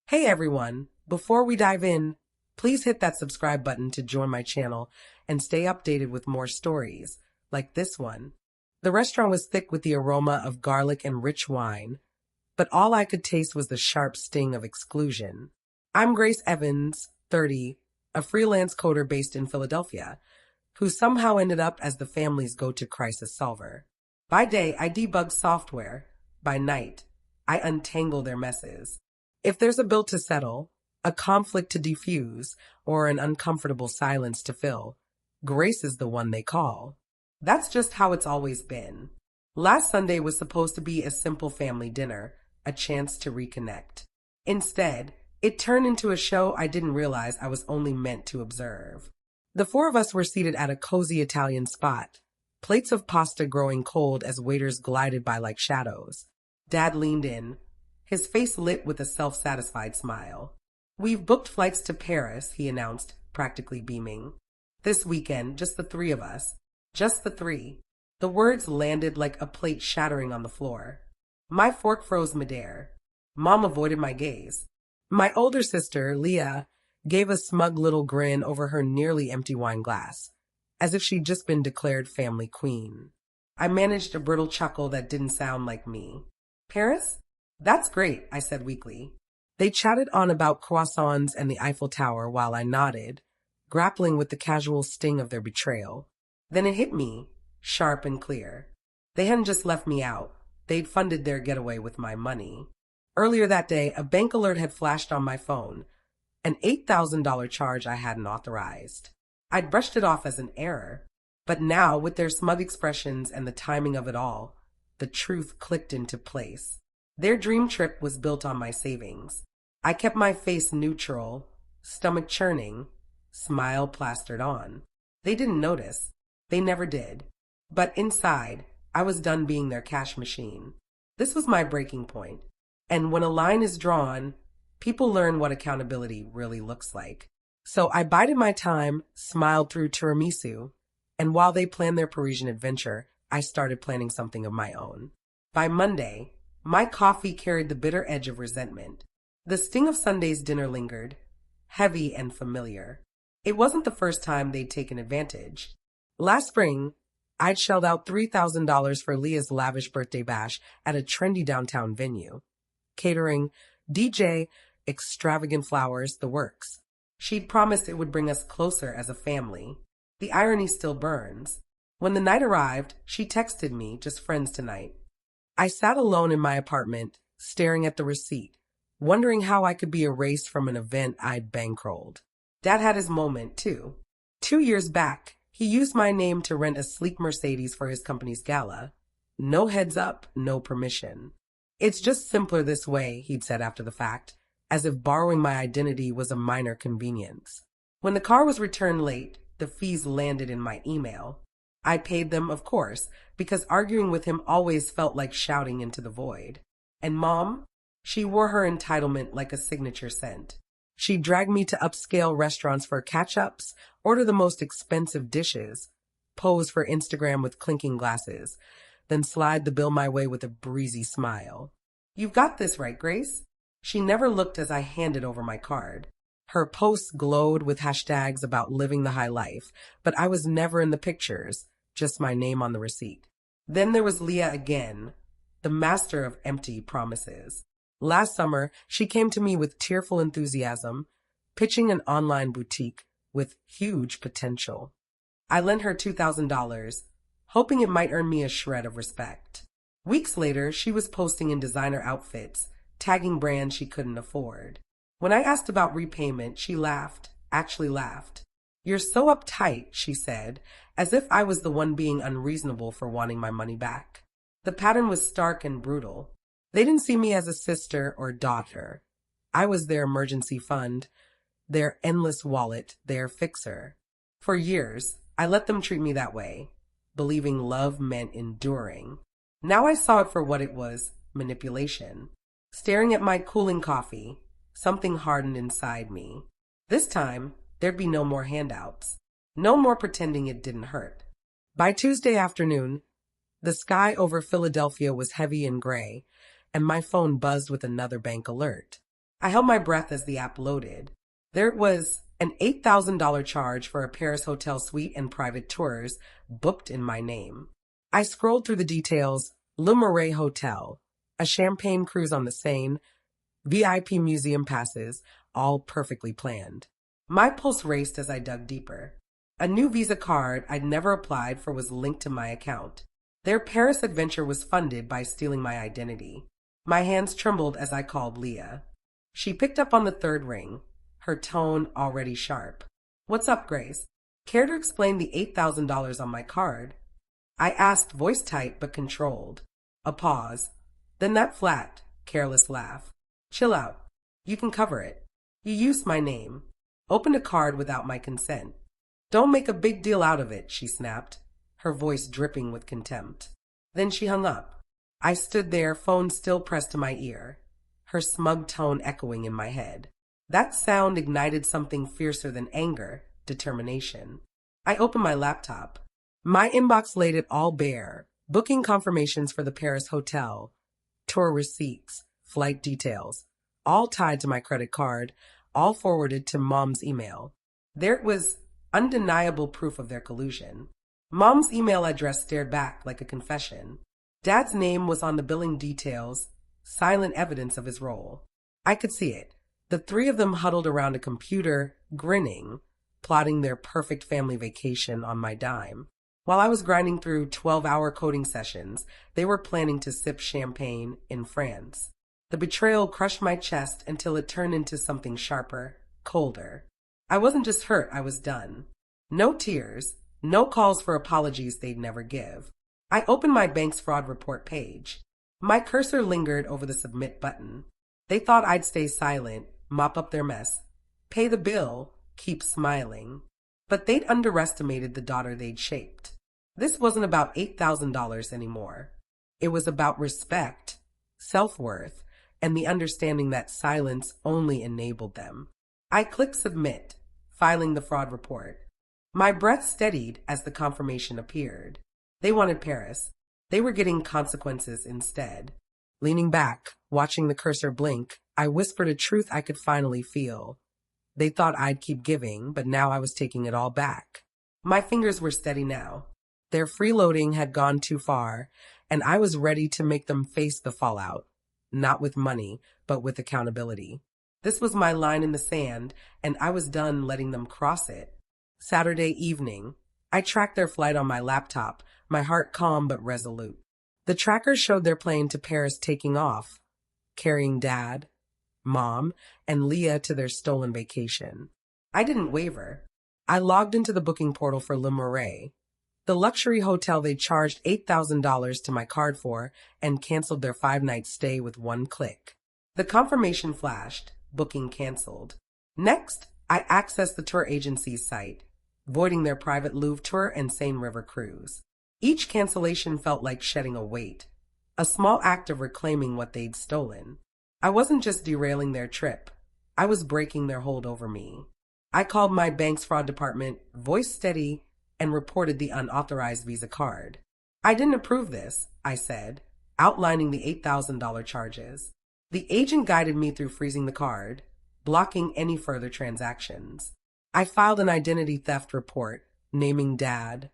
Hey everyone, before we dive in, please hit that subscribe button to join my channel and stay updated with more stories, like this one. The restaurant was thick with the aroma of garlic and rich wine, but all I could taste was the sharp sting of exclusion. I'm Grace Evans, 30, a freelance coder based in Philadelphia, who somehow ended up as the family's go-to crisis solver. By day, I debug software. By night, I untangle their messes. If there's a bill to settle, a conflict to defuse, or an uncomfortable silence to fill, Grace is the one they call. That's just how it's always been. Last Sunday was supposed to be a simple family dinner, a chance to reconnect. Instead, it turned into a show I didn't realize I was only meant to observe. The four of us were seated at a cozy Italian spot, plates of pasta growing cold as waiters glided by like shadows. Dad leaned in, his face lit with a self-satisfied smile. "We've booked flights to Paris," he announced, practically beaming. "This weekend, just the three of us. Just the three." The words landed like a plate shattering on the floor. My fork froze midair. Mom avoided my gaze. My older sister, Leah, gave a smug little grin over her nearly empty wine glass, as if she'd just been declared family queen. I managed a brittle chuckle that didn't sound like me. "Paris? That's great," I said weakly. They chatted on about croissants and the Eiffel Tower while I nodded, grappling with the casual sting of their betrayal. Then it hit me, sharp and clear. They hadn't just left me out. They'd funded their getaway with my money. Earlier that day, a bank alert had flashed on my phone, an $8,000 charge I hadn't authorized. I'd brushed it off as an error, but now, with their smug expressions and the timing of it all, the truth clicked into place. Their dream trip was built on my savings. I kept my face neutral, stomach churning, smile plastered on. They didn't notice. They never did. But inside, I was done being their cash machine. This was my breaking point. And when a line is drawn, people learn what accountability really looks like. So I bided my time, smiled through tiramisu, and while they planned their Parisian adventure, I started planning something of my own. By Monday, my coffee carried the bitter edge of resentment. The sting of Sunday's dinner lingered, heavy and familiar. It wasn't the first time they'd taken advantage. Last spring, I'd shelled out $3,000 for Leah's lavish birthday bash at a trendy downtown venue. Catering, DJ, extravagant flowers, the works. She'd promised it would bring us closer as a family. The irony still burns. When the night arrived, she texted me, "Just friends tonight." I sat alone in my apartment, staring at the receipt, wondering how I could be erased from an event I'd bankrolled. Dad had his moment, too. 2 years back, he used my name to rent a sleek Mercedes for his company's gala. No heads up, no permission. "It's just simpler this way," he'd said after the fact, as if borrowing my identity was a minor convenience. When the car was returned late, the fees landed in my email. I paid them, of course, because arguing with him always felt like shouting into the void. And Mom? She wore her entitlement like a signature scent. She dragged me to upscale restaurants for catch-ups, order the most expensive dishes, pose for Instagram with clinking glasses, then slide the bill my way with a breezy smile. "You've got this right, Grace." She never looked as I handed over my card. Her posts glowed with hashtags about living the high life, but I was never in the pictures, just my name on the receipt. Then there was Leah again, the master of empty promises. Last summer, she came to me with tearful enthusiasm, pitching an online boutique with huge potential. I lent her $2,000, hoping it might earn me a shred of respect. Weeks later, she was posting in designer outfits, tagging brands she couldn't afford. When I asked about repayment, she laughed, actually laughed. "You're so uptight," she said, as if I was the one being unreasonable for wanting my money back. The pattern was stark and brutal. They didn't see me as a sister or daughter. I was their emergency fund, their endless wallet, their fixer. For years, I let them treat me that way, believing love meant enduring. Now I saw it for what it was, manipulation. Staring at my cooling coffee, something hardened inside me. This time, there'd be no more handouts. No more pretending it didn't hurt. By Tuesday afternoon, the sky over Philadelphia was heavy and gray, and my phone buzzed with another bank alert. I held my breath as the app loaded. There it was, an $8,000 charge for a Paris hotel suite and private tours booked in my name. I scrolled through the details: Le Marais Hotel, a champagne cruise on the Seine, VIP museum passes, all perfectly planned. My pulse raced as I dug deeper. A new Visa card I'd never applied for was linked to my account. Their Paris adventure was funded by stealing my identity. My hands trembled as I called Leah. She picked up on the third ring, her tone already sharp. "What's up, Grace? Care to explain the $8,000 on my card?" I asked, voice tight but controlled. A pause. Then that flat, careless laugh. "Chill out. You can cover it. You used my name. Opened a card without my consent. Don't make a big deal out of it," she snapped, her voice dripping with contempt. Then she hung up. I stood there, phone still pressed to my ear, her smug tone echoing in my head. That sound ignited something fiercer than anger, determination. I opened my laptop. My inbox laid it all bare: booking confirmations for the Paris hotel, tour receipts, flight details, all tied to my credit card, all forwarded to Mom's email. There it was, undeniable proof of their collusion. Mom's email address stared back like a confession. Dad's name was on the billing details, silent evidence of his role. I could see it. The three of them huddled around a computer, grinning, plotting their perfect family vacation on my dime. While I was grinding through 12-hour coding sessions, they were planning to sip champagne in France. The betrayal crushed my chest until it turned into something sharper, colder. I wasn't just hurt, I was done. No tears, no calls for apologies they'd never give. I opened my bank's fraud report page. My cursor lingered over the submit button. They thought I'd stay silent, mop up their mess, pay the bill, keep smiling. But they'd underestimated the daughter they'd shaped. This wasn't about $8,000 anymore. It was about respect, self-worth, and the understanding that silence only enabled them. I clicked submit, filing the fraud report. My breath steadied as the confirmation appeared. They wanted Paris. They were getting consequences instead. Leaning back, watching the cursor blink, I whispered a truth I could finally feel. They thought I'd keep giving, but now I was taking it all back. My fingers were steady now. Their freeloading had gone too far, and I was ready to make them face the fallout. Not with money, but with accountability. This was my line in the sand, and I was done letting them cross it. Saturday evening, I tracked their flight on my laptop, my heart calm but resolute. The trackers showed their plane to Paris taking off, carrying Dad, Mom, and Leah to their stolen vacation. I didn't waver. I logged into the booking portal for Le Marais, the luxury hotel they charged $8,000 to my card for, and canceled their 5-night stay with one click. The confirmation flashed, booking canceled. Next, I accessed the tour agency's site, voiding their private Louvre tour and Seine River cruise. Each cancellation felt like shedding a weight, a small act of reclaiming what they'd stolen. I wasn't just derailing their trip. I was breaking their hold over me. I called my bank's fraud department, voice steady, and reported the unauthorized Visa card. "I didn't approve this," I said, outlining the $8,000 charges. The agent guided me through freezing the card, blocking any further transactions. I filed an identity theft report, naming Dad,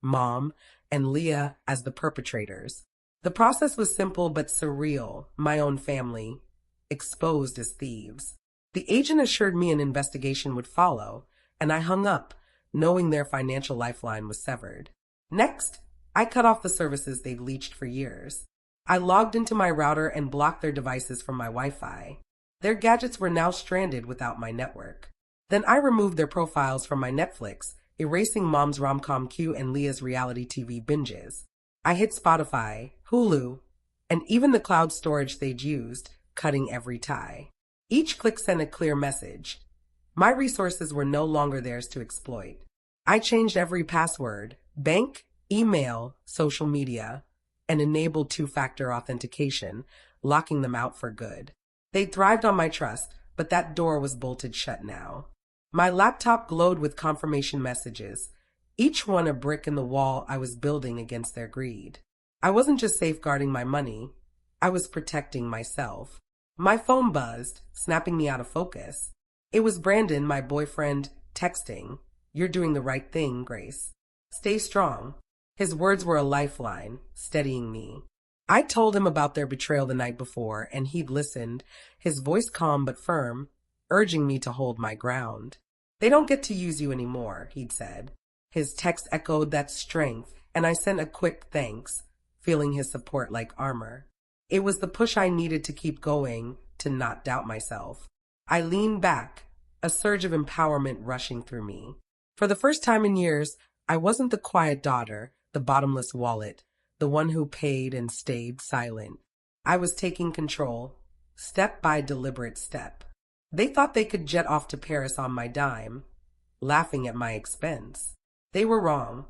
Mom, and Leah as the perpetrators. The process was simple but surreal. My own family, exposed as thieves. The agent assured me an investigation would follow, and I hung up, knowing their financial lifeline was severed. Next, I cut off the services they'd leached for years. I logged into my router and blocked their devices from my Wi-Fi. Their gadgets were now stranded without my network. Then I removed their profiles from my Netflix, erasing Mom's rom-com queue and Leah's reality TV binges. I hit Spotify, Hulu, and even the cloud storage they'd used, cutting every tie. Each click sent a clear message. My resources were no longer theirs to exploit. I changed every password, bank, email, social media, and enabled two-factor authentication, locking them out for good. They thrived on my trust, but that door was bolted shut now. My laptop glowed with confirmation messages, each one a brick in the wall I was building against their greed. I wasn't just safeguarding my money, I was protecting myself. My phone buzzed, snapping me out of focus. It was Brandon, my boyfriend, texting. "You're doing the right thing, Grace. Stay strong." His words were a lifeline, steadying me. I told him about their betrayal the night before, and he'd listened, his voice calm but firm, urging me to hold my ground. "They don't get to use you anymore," he'd said. His text echoed that strength, and I sent a quick thanks, feeling his support like armor. It was the push I needed to keep going, to not doubt myself. I leaned back, a surge of empowerment rushing through me. For the first time in years, I wasn't the quiet daughter, the bottomless wallet, the one who paid and stayed silent. I was taking control, step by deliberate step. They thought they could jet off to Paris on my dime, laughing at my expense. They were wrong.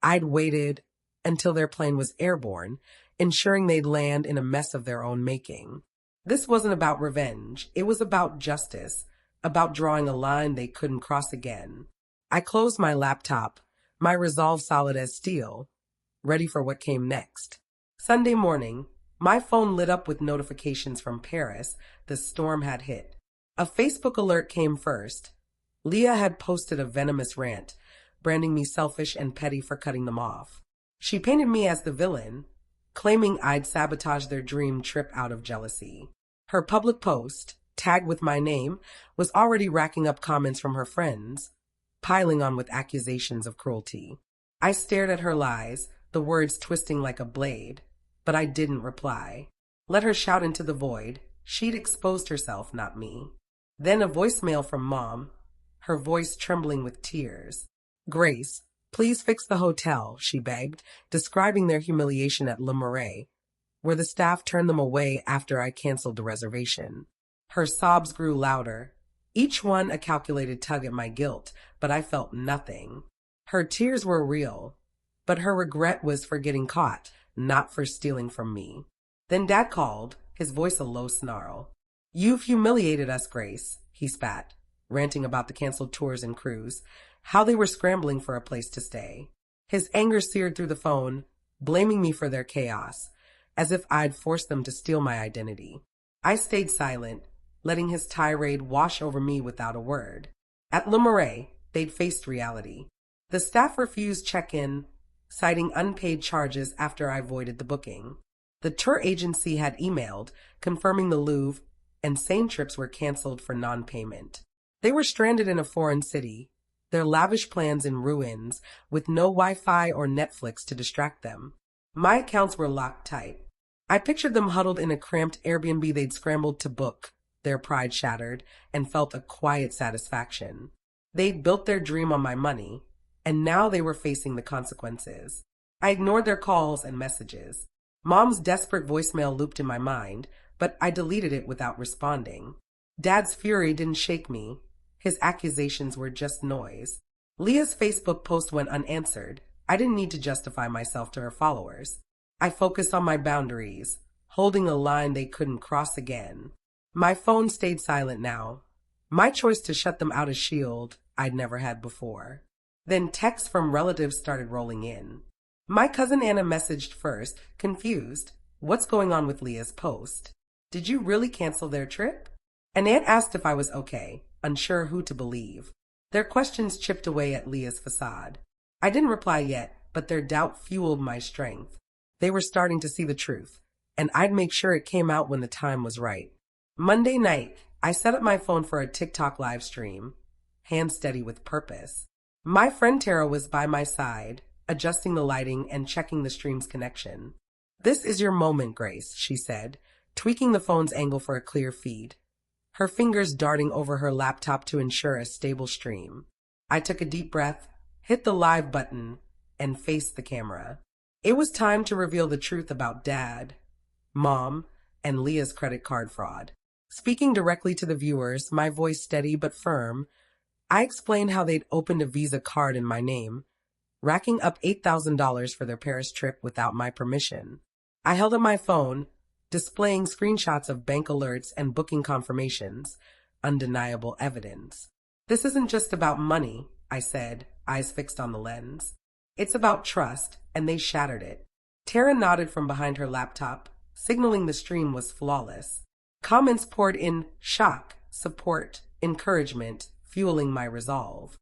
I'd waited until their plane was airborne, ensuring they'd land in a mess of their own making. This wasn't about revenge. It was about justice, about drawing a line they couldn't cross again. I closed my laptop, my resolve solid as steel, ready for what came next. Sunday morning, my phone lit up with notifications from Paris. The storm had hit. A Facebook alert came first. Leah had posted a venomous rant, branding me selfish and petty for cutting them off. She painted me as the villain, claiming I'd sabotaged their dream trip out of jealousy. Her public post, tagged with my name, was already racking up comments from her friends, piling on with accusations of cruelty. I stared at her lies, the words twisting like a blade, but I didn't reply. Let her shout into the void. She'd exposed herself, not me. Then a voicemail from Mom, her voice trembling with tears. "Grace, please fix the hotel," she begged, describing their humiliation at Le Marais, where the staff turned them away after I canceled the reservation. Her sobs grew louder, each one a calculated tug at my guilt, but I felt nothing. Her tears were real, but her regret was for getting caught, not for stealing from me. Then Dad called, his voice a low snarl. "You've humiliated us, Grace," he spat, ranting about the canceled tours and crews, how they were scrambling for a place to stay. His anger seared through the phone, blaming me for their chaos, as if I'd forced them to steal my identity. I stayed silent, letting his tirade wash over me without a word. At Le Marais, they'd faced reality. The staff refused check-in, citing unpaid charges after I voided the booking. The tour agency had emailed, confirming the Louvre and Seine trips were canceled for non-payment. They were stranded in a foreign city, their lavish plans in ruins, with no Wi-Fi or Netflix to distract them. My accounts were locked tight. I pictured them huddled in a cramped Airbnb they'd scrambled to book, their pride shattered, and felt a quiet satisfaction. They'd built their dream on my money, and now they were facing the consequences. I ignored their calls and messages. Mom's desperate voicemail looped in my mind, but I deleted it without responding. Dad's fury didn't shake me. His accusations were just noise. Leah's Facebook post went unanswered. I didn't need to justify myself to her followers. I focused on my boundaries, holding a line they couldn't cross again. My phone stayed silent now. My choice to shut them out a shield I'd never had before. Then texts from relatives started rolling in. My cousin Anna messaged first, confused. "What's going on with Leah's post? Did you really cancel their trip?" And Aunt asked if I was okay, unsure who to believe. Their questions chipped away at Leah's facade. I didn't reply yet, but their doubt fueled my strength. They were starting to see the truth, and I'd make sure it came out when the time was right. Monday night, I set up my phone for a TikTok live stream, hand steady with purpose. My friend Tara was by my side, adjusting the lighting and checking the stream's connection. "This is your moment, Grace," she said, tweaking the phone's angle for a clear feed, her fingers darting over her laptop to ensure a stable stream. I took a deep breath, hit the live button, and faced the camera. It was time to reveal the truth about Dad, Mom, and Leah's credit card fraud. Speaking directly to the viewers, my voice steady but firm, I explained how they'd opened a Visa card in my name, racking up $8,000 for their Paris trip without my permission. I held up my phone, displaying screenshots of bank alerts and booking confirmations, undeniable evidence. "This isn't just about money," I said, eyes fixed on the lens. "It's about trust," and they shattered it. Tara nodded from behind her laptop, signaling the stream was flawless. Comments poured in shock, support, encouragement, fueling my resolve.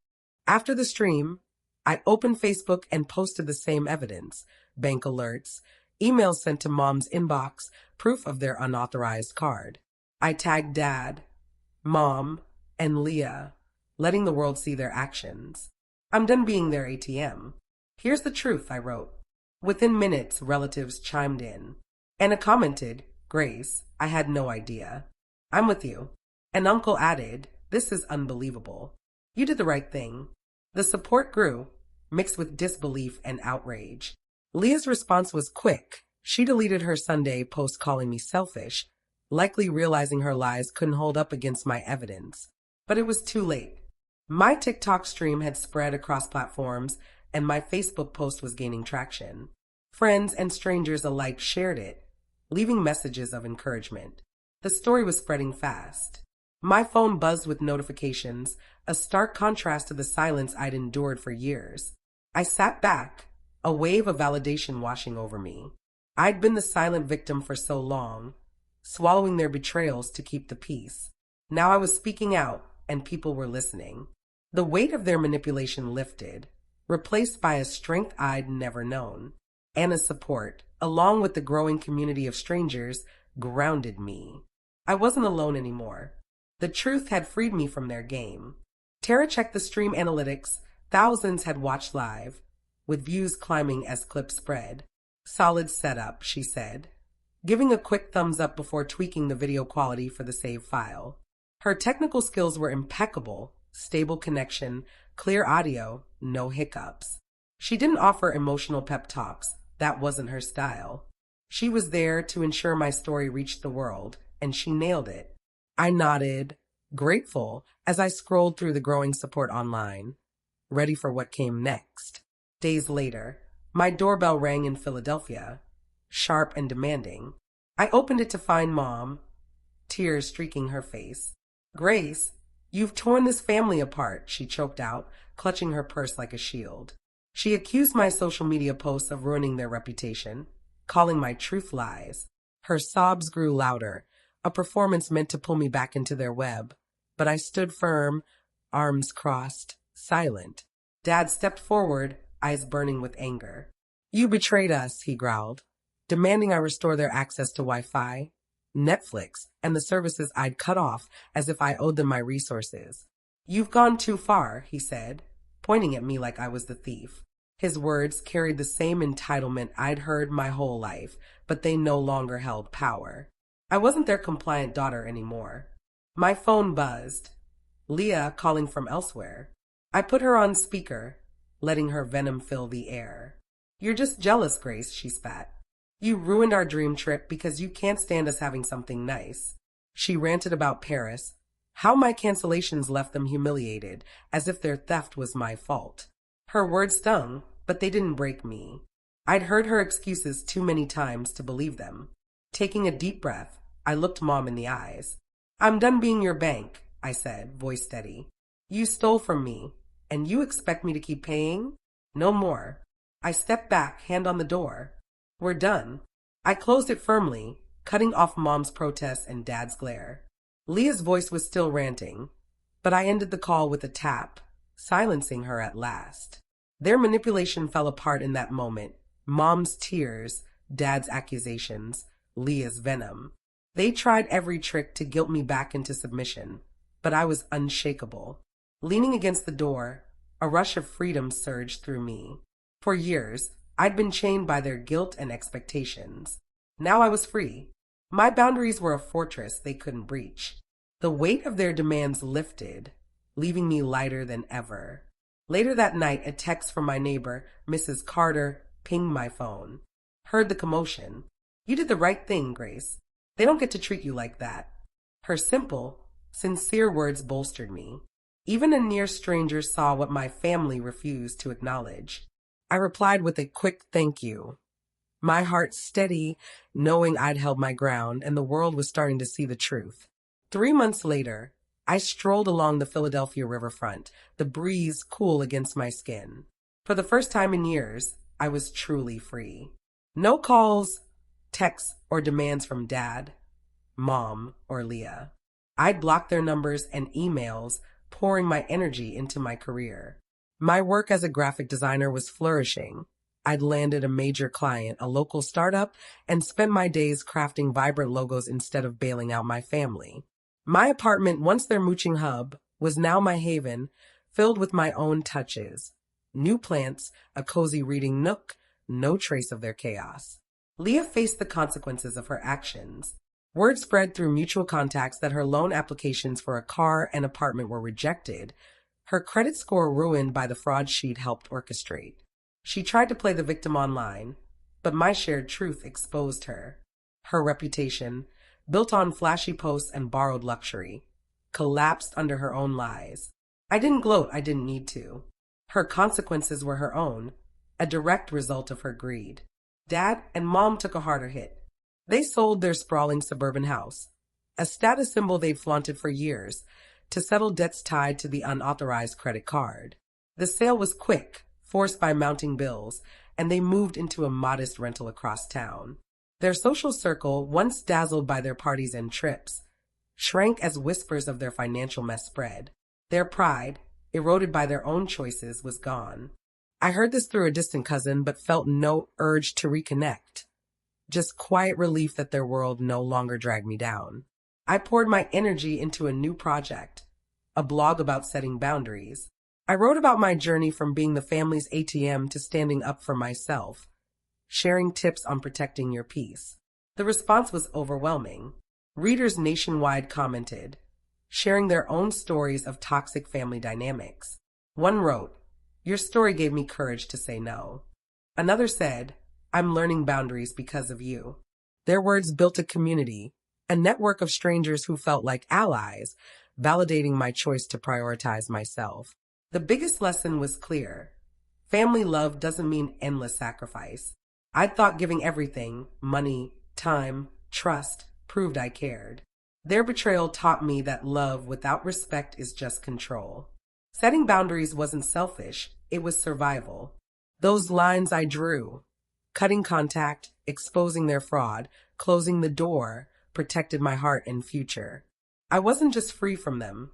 After the stream, I opened Facebook and posted the same evidence: bank alerts, emails sent to mom's inbox, proof of their unauthorized card. I tagged Dad, Mom, and Leah, letting the world see their actions. I'm done being their ATM. Here's the truth, I wrote. Within minutes, relatives chimed in. Anna commented, Grace, I had no idea. I'm with you. And Uncle added, this is unbelievable. You did the right thing. The support grew, mixed with disbelief and outrage. Leah's response was quick. She deleted her Sunday post calling me selfish, likely realizing her lies couldn't hold up against my evidence. But it was too late. My TikTok stream had spread across platforms, and my Facebook post was gaining traction. Friends and strangers alike shared it, leaving messages of encouragement. The story was spreading fast. My phone buzzed with notifications, a stark contrast to the silence I'd endured for years. I sat back, a wave of validation washing over me. I'd been the silent victim for so long, swallowing their betrayals to keep the peace. Now I was speaking out, and people were listening. The weight of their manipulation lifted, replaced by a strength I'd never known. Anna's support, along with the growing community of strangers, grounded me. I wasn't alone anymore. The truth had freed me from their game. Tara checked the stream analytics. Thousands had watched live, with views climbing as clips spread. Solid setup, she said, giving a quick thumbs up before tweaking the video quality for the save file. Her technical skills were impeccable: stable connection, clear audio, no hiccups. She didn't offer emotional pep talks. That wasn't her style. She was there to ensure my story reached the world, and she nailed it. I nodded, grateful, as I scrolled through the growing support online, ready for what came next. Days later, my doorbell rang in Philadelphia, sharp and demanding. I opened it to find Mom, tears streaking her face. Grace, you've torn this family apart, she choked out, clutching her purse like a shield. She accused my social media posts of ruining their reputation, calling my truth lies. Her sobs grew louder, a performance meant to pull me back into their web. But I stood firm, arms crossed, silent. Dad stepped forward, eyes burning with anger. You betrayed us, he growled, demanding I restore their access to Wi-Fi, Netflix, and the services I'd cut off as if I owed them my resources. You've gone too far, he said, pointing at me like I was the thief. His words carried the same entitlement I'd heard my whole life, but they no longer held power. I wasn't their compliant daughter anymore. My phone buzzed. Leah calling from elsewhere. I put her on speaker, letting her venom fill the air. You're just jealous, Grace, she spat. You ruined our dream trip because you can't stand us having something nice. She ranted about Paris, how my cancellations left them humiliated, as if their theft was my fault. Her words stung, but they didn't break me. I'd heard her excuses too many times to believe them. Taking a deep breath, I looked Mom in the eyes. I'm done being your bank, I said, voice steady. You stole from me, and you expect me to keep paying? No more. I stepped back, hand on the door. We're done. I closed it firmly, cutting off Mom's protests and Dad's glare. Leah's voice was still ranting, but I ended the call with a tap, silencing her at last. Their manipulation fell apart in that moment. Mom's tears, Dad's accusations, Leah's venom. They tried every trick to guilt me back into submission, but I was unshakable. Leaning against the door, a rush of freedom surged through me. For years, I'd been chained by their guilt and expectations. Now I was free. My boundaries were a fortress they couldn't breach. The weight of their demands lifted, leaving me lighter than ever. Later that night, a text from my neighbor, Mrs. Carter, pinged my phone. Heard the commotion. You did the right thing, Grace. They don't get to treat you like that. Her simple, sincere words bolstered me. Even a near stranger saw what my family refused to acknowledge. I replied with a quick thank you, my heart steady, knowing I'd held my ground and the world was starting to see the truth. 3 months later, I strolled along the Philadelphia riverfront, the breeze cool against my skin. For the first time in years, I was truly free. No calls, texts, or demands from Dad, Mom, or Leah. I'd block their numbers and emails, pouring my energy into my career. My work as a graphic designer was flourishing. I'd landed a major client, a local startup, and spent my days crafting vibrant logos instead of bailing out my family. My apartment, once their mooching hub, was now my haven, filled with my own touches. New plants, a cozy reading nook, no trace of their chaos. Leah faced the consequences of her actions. Word spread through mutual contacts that her loan applications for a car and apartment were rejected, her credit score ruined by the fraud she'd helped orchestrate. She tried to play the victim online, but my shared truth exposed her. Her reputation, built on flashy posts and borrowed luxury, collapsed under her own lies. I didn't gloat, I didn't need to. Her consequences were her own, a direct result of her greed. Dad and Mom took a harder hit. They sold their sprawling suburban house, a status symbol they'd flaunted for years, to settle debts tied to the unauthorized credit card. The sale was quick, forced by mounting bills, and they moved into a modest rental across town. Their social circle, once dazzled by their parties and trips, shrank as whispers of their financial mess spread. Their pride, eroded by their own choices, was gone. I heard this through a distant cousin, but felt no urge to reconnect. Just quiet relief that their world no longer dragged me down. I poured my energy into a new project, a blog about setting boundaries. I wrote about my journey from being the family's ATM to standing up for myself, sharing tips on protecting your peace. The response was overwhelming. Readers nationwide commented, sharing their own stories of toxic family dynamics. One wrote, "Your story gave me courage to say no." Another said, "I'm learning boundaries because of you." Their words built a community, a network of strangers who felt like allies, validating my choice to prioritize myself. The biggest lesson was clear. Family love doesn't mean endless sacrifice. I thought giving everything, money, time, trust, proved I cared. Their betrayal taught me that love without respect is just control. Setting boundaries wasn't selfish, it was survival. Those lines I drew, cutting contact, exposing their fraud, closing the door, protected my heart and future. I wasn't just free from them.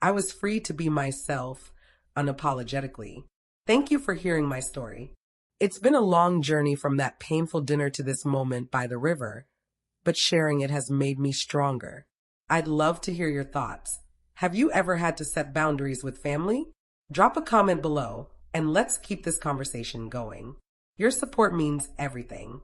I was free to be myself, unapologetically. Thank you for hearing my story. It's been a long journey from that painful dinner to this moment by the river, but sharing it has made me stronger. I'd love to hear your thoughts. Have you ever had to set boundaries with family? Drop a comment below, and let's keep this conversation going. Your support means everything.